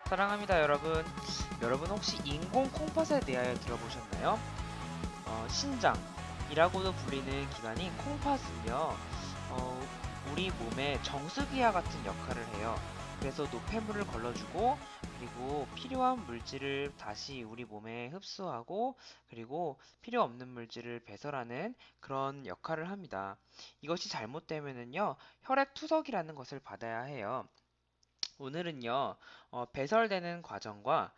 사랑합니다, 여러분. 여러분 혹시 인공 콩팥에 대하여 들어보셨나요? 신장이라고도 불리는 기관인 콩팥은요, 우리 몸의 정수기와 같은 역할을 해요. 그래서 노폐물을 걸러주고, 그리고 필요한 물질을 다시 우리 몸에 흡수하고, 그리고 필요 없는 물질을 배설하는 그런 역할을 합니다. 이것이 잘못되면은요, 혈액 투석이라는 것을 받아야 해요. 오늘은요, 배설되는 과정과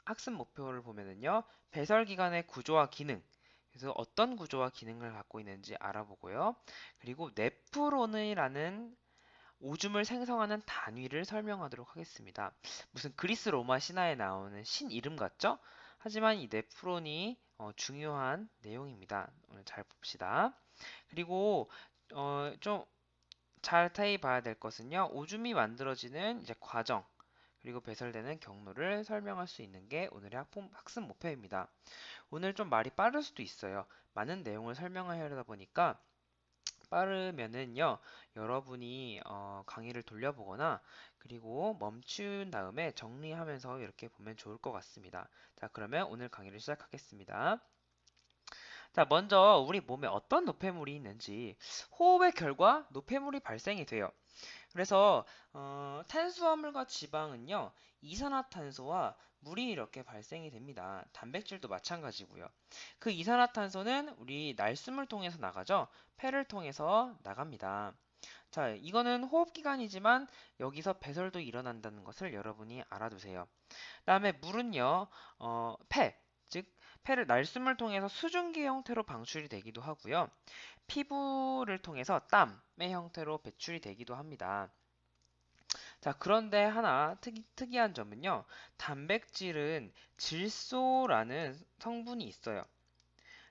학습 목표를 보면은요, 배설기관의 구조와 기능, 그래서 어떤 구조와 기능을 갖고 있는지 알아보고요. 그리고 네프론이라는 오줌을 생성하는 단위를 설명하도록 하겠습니다. 무슨 그리스 로마 신화에 나오는 신 이름 같죠? 하지만 이 네프론이 중요한 내용입니다. 오늘 잘 봅시다. 그리고 좀 자세히 봐야 될 것은요. 오줌이 만들어지는 이제 과정, 그리고 배설되는 경로를 설명할 수 있는 게 오늘의 학습 목표입니다. 오늘 좀 말이 빠를 수도 있어요. 많은 내용을 설명하려다 보니까 빠르면은요, 여러분이 강의를 돌려보거나 그리고 멈춘 다음에 정리하면서 이렇게 보면 좋을 것 같습니다. 자, 그러면 오늘 강의를 시작하겠습니다. 자, 먼저 우리 몸에 어떤 노폐물이 있는지 호흡의 결과 노폐물이 발생이 돼요. 그래서 탄수화물과 지방은요, 이산화탄소와 물이 이렇게 발생이 됩니다. 단백질도 마찬가지고요. 그 이산화탄소는 우리 날숨을 통해서 나가죠. 폐를 통해서 나갑니다. 자, 이거는 호흡기관이지만 여기서 배설도 일어난다는 것을 여러분이 알아두세요. 다음에 물은요, 즉 폐를 날숨을 통해서 수증기 형태로 방출이 되기도 하고요. 피부를 통해서 땀의 형태로 배출이 되기도 합니다. 자, 그런데 하나 특이한 점은요. 단백질은 질소라는 성분이 있어요.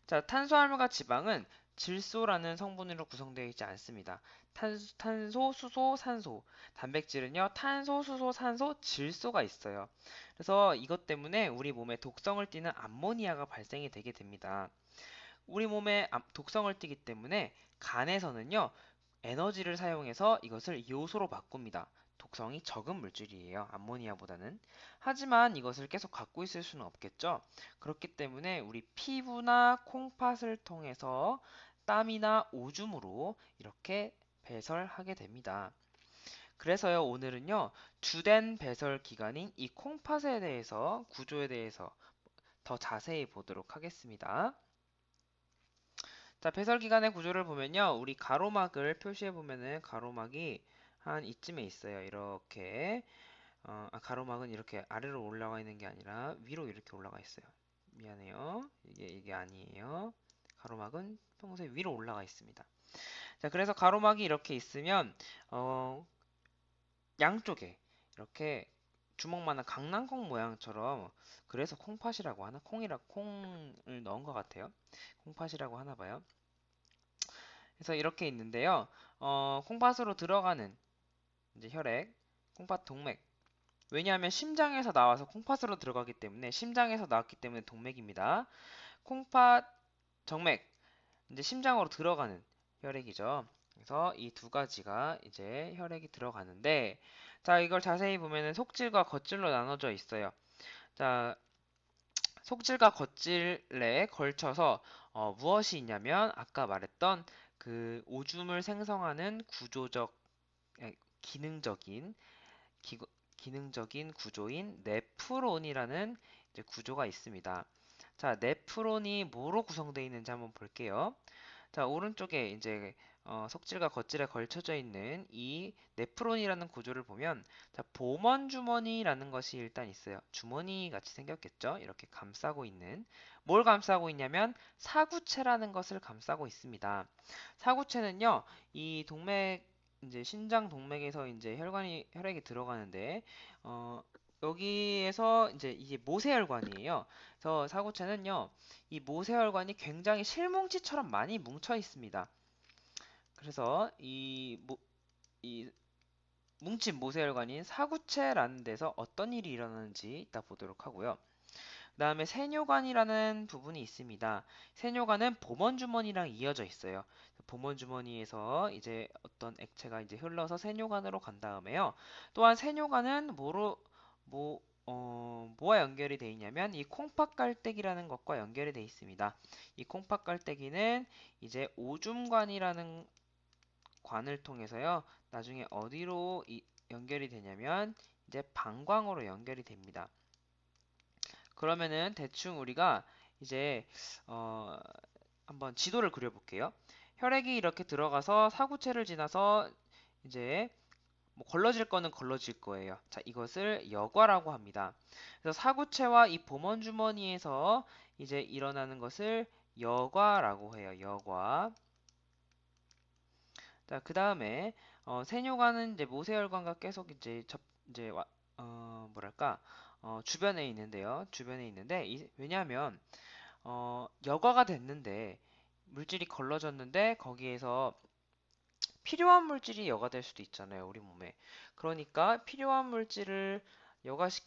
자, 탄수화물과 지방은 질소라는 성분으로 구성되어 있지 않습니다. 탄소, 수소, 산소. 단백질은요, 탄소, 수소, 산소, 질소가 있어요. 그래서 이것 때문에 우리 몸에 독성을 띠는 암모니아가 발생이 되게 됩니다. 우리 몸에 독성을 띠기 때문에 간에서는요, 에너지를 사용해서 이것을 요소로 바꿉니다. 독성이 적은 물질이에요. 암모니아보다는. 하지만 이것을 계속 갖고 있을 수는 없겠죠. 그렇기 때문에 우리 피부나 콩팥을 통해서 땀이나 오줌으로 이렇게 배설하게 됩니다. 그래서요, 오늘은요, 주된 배설 기관인 이 콩팥에 대해서, 구조에 대해서 더 자세히 보도록 하겠습니다. 자, 배설기관의 구조를 보면요. 우리 가로막을 표시해 보면은 가로막이 한 이쯤에 있어요. 이렇게 가로막은 이렇게 아래로 올라가 있는 게 아니라 위로 이렇게 올라가 있어요. 미안해요. 이게 아니에요. 가로막은 평소에 위로 올라가 있습니다. 자, 그래서 가로막이 이렇게 있으면 어, 양쪽에 이렇게 주먹만한 강낭콩 모양처럼 그래서 콩팥이라고 하나? 콩을 넣은 것 같아요. 콩팥이라고 하나 봐요. 그래서 이렇게 있는데요. 콩팥으로 들어가는 이제 혈액, 콩팥 동맥. 왜냐하면 심장에서 나와서 콩팥으로 들어가기 때문에 심장에서 나왔기 때문에 동맥입니다. 콩팥 정맥, 이제 심장으로 들어가는 혈액이죠. 그래서 이 두 가지가 이제 혈액이 들어가는데, 자, 이걸 자세히 보면은 속질과 겉질로 나눠져 있어요. 자, 속질과 겉질에 걸쳐서 무엇이 있냐면 아까 말했던 그 오줌을 생성하는 기능적인 기, 기능적인 구조인 네프론이라는 이제 구조가 있습니다. 자, 네프론이 뭐로 구성되어 있는지 한번 볼게요. 자, 오른쪽에 이제 속질과 겉질에 걸쳐져 있는 이 네프론이라는 구조를 보면 자, 보먼 주머니라는 것이 일단 있어요. 주머니 같이 생겼겠죠? 이렇게 감싸고 있는 뭘 감싸고 있냐면 사구체라는 것을 감싸고 있습니다. 사구체는요, 이 동맥 이제 신장 동맥에서 이제 혈액이 들어가는데 여기에서 이제 이게 모세혈관이에요. 그래서 사구체는요. 이 모세혈관이 굉장히 실뭉치처럼 많이 뭉쳐 있습니다. 그래서 이 뭉친 모세혈관인 사구체라는 데서 어떤 일이 일어나는지 이따 보도록 하고요. 다음에 세뇨관이라는 부분이 있습니다. 세뇨관은 보먼주머니랑 이어져 있어요. 보먼주머니에서 이제 어떤 액체가 이제 흘러서 세뇨관으로 간 다음에요. 또한 세뇨관은 뭐와 연결이 되어 있냐면 이 콩팥 깔때기라는 것과 연결이 되어 있습니다. 이 콩팥 깔때기는 이제 오줌관이라는 관을 통해서요. 나중에 어디로 연결이 되냐면 이제 방광으로 연결이 됩니다. 그러면은 대충 우리가 이제 한번 지도를 그려볼게요. 혈액이 이렇게 들어가서 사구체를 지나서 이제 뭐 걸러질 거는 걸러질 거예요. 자, 이것을 여과라고 합니다. 그래서 사구체와 이 보먼주머니에서 이제 일어나는 것을 여과라고 해요. 여과. 자, 그 다음에 세뇨관은 이제 모세혈관과 계속 이제 뭐랄까 주변에 있는데요. 주변에 있는데 왜냐하면 여과가 됐는데 물질이 걸러졌는데 거기에서 필요한 물질이 여과될 수도 있잖아요. 우리 몸에. 그러니까 필요한 물질을 여과시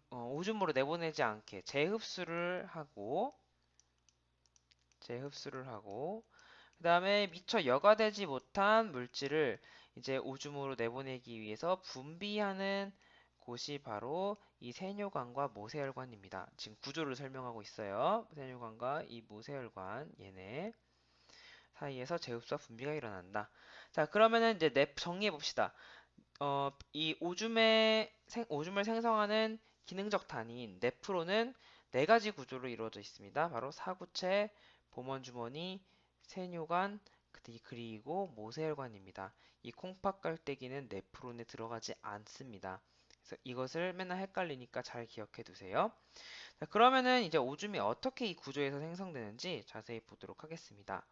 오줌으로 내보내지 않게 재흡수를 하고 그 다음에 미처 여과되지 못한 물질을 이제 오줌으로 내보내기 위해서 분비하는 곳이 바로 이 세뇨관과 모세혈관입니다. 지금 구조를 설명하고 있어요. 세뇨관과 이 모세혈관 얘네 사이에서 제흡수와 분비가 일어난다. 자, 그러면은 이제 정리해 봅시다. 이 오줌을 생성하는 기능적 단위인 네프론은 네 가지 구조로 이루어져 있습니다. 바로 사구체, 보먼주머니, 세뇨관, 그리고 모세혈관입니다. 이 콩팥 깔때기는 네프론에 들어가지 않습니다. 그래서 이것을 맨날 헷갈리니까 잘 기억해 두세요. 자, 그러면은 이제 오줌이 어떻게 이 구조에서 생성되는지 자세히 보도록 하겠습니다.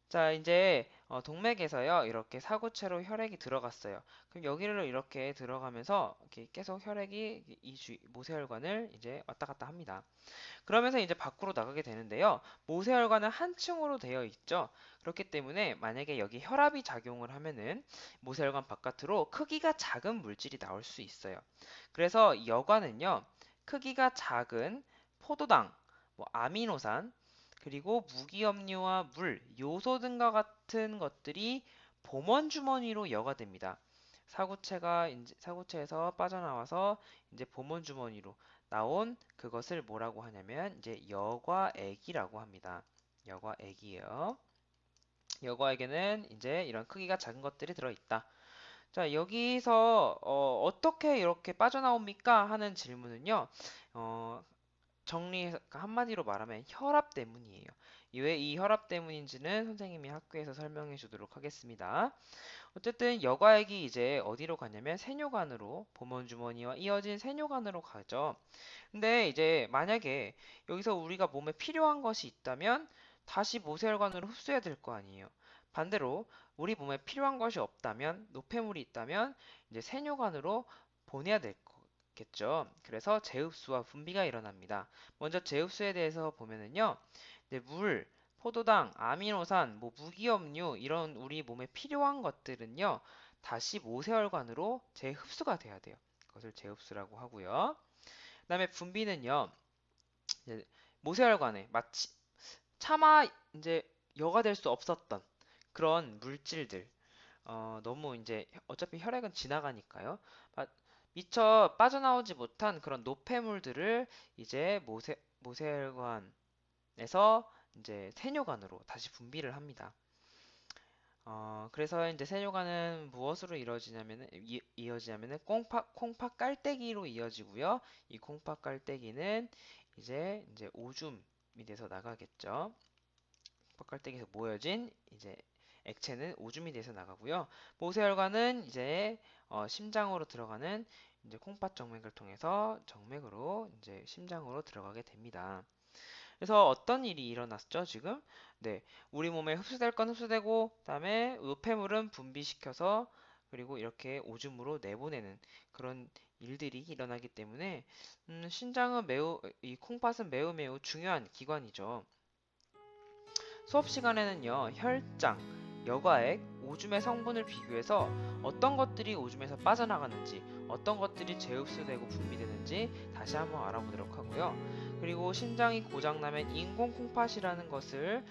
자, 이제 동맥에서요, 이렇게 사구체로 혈액이 들어갔어요. 그럼 여기를 이렇게 들어가면서 이렇게 계속 혈액이 모세혈관을 이제 왔다 갔다 합니다. 그러면서 이제 밖으로 나가게 되는데요. 모세혈관은 한 층으로 되어 있죠. 그렇기 때문에 만약에 여기 혈압이 작용을 하면은 모세혈관 바깥으로 크기가 작은 물질이 나올 수 있어요. 그래서 여관은요, 크기가 작은 포도당, 뭐 아미노산, 그리고 무기염료와 물, 요소 등과 같은 것들이 보먼주머니로 여과됩니다. 사구체에서 빠져나와서 이제 보먼주머니로 나온 그것을 뭐라고 하냐면 이제 여과액이라고 합니다. 여과액이에요. 여과액에는 이제 이런 크기가 작은 것들이 들어있다. 자, 여기서 어떻게 이렇게 빠져나옵니까? 하는 질문은요. 정리해서 한마디로 말하면 혈압 때문이에요. 왜 이 혈압 때문인지는 선생님이 학교에서 설명해 주도록 하겠습니다. 어쨌든 여과액이 이제 어디로 가냐면 세뇨관으로 보먼주머니와 이어진 세뇨관으로 가죠. 근데 이제 만약에 여기서 우리가 몸에 필요한 것이 있다면 다시 모세혈관으로 흡수해야 될 거 아니에요. 반대로 우리 몸에 필요한 것이 없다면 노폐물이 있다면 이제 세뇨관으로 보내야 될 거겠죠. 그래서 재흡수와 분비가 일어납니다. 먼저 재흡수에 대해서 보면은요. 이제 물, 포도당, 아미노산, 뭐 무기염류 이런 우리 몸에 필요한 것들은요. 다시 모세혈관으로 재흡수가 돼야 돼요. 그것을 재흡수라고 하고요. 그다음에 분비는요. 이제 모세혈관에 마치 차마 이제 여과될 수 없었던 그런 물질들 너무 이제 어차피 혈액은 지나가니까요. 미처 빠져나오지 못한 그런 노폐물들을 이제 모세혈관에서 이제 세뇨관으로 다시 분비를 합니다. 그래서 이제 세뇨관은 무엇으로 이어지냐면은 콩팥 깔때기로 이어지고요. 이 콩팥 깔때기는 이제 오줌이 돼서 나가겠죠. 콩팥 깔때기에서 모여진 이제 액체는 오줌이 돼서 나가고요. 모세혈관은 이제 심장으로 들어가는 이제 콩팥 정맥을 통해서 정맥으로 이제 심장으로 들어가게 됩니다. 그래서 어떤 일이 일어났죠, 지금? 네, 우리 몸에 흡수될 건 흡수되고, 그다음에 노폐물은 분비시켜서 그리고 이렇게 오줌으로 내보내는 그런 일들이 일어나기 때문에 이 콩팥은 매우 매우 중요한 기관이죠. 수업 시간에는요, 혈장, 여과액, 오줌의 성분을 비교해서 어떤 것들이 오줌에서 빠져나가는지, 어떤 것들이 재흡수되고 분비되는지 다시 한번 알아보도록 하고요. 그리고 심장이 고장나면 인공 콩팥이라는 것을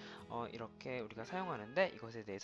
이렇게 우리가 사용하는데, 이것에 대해서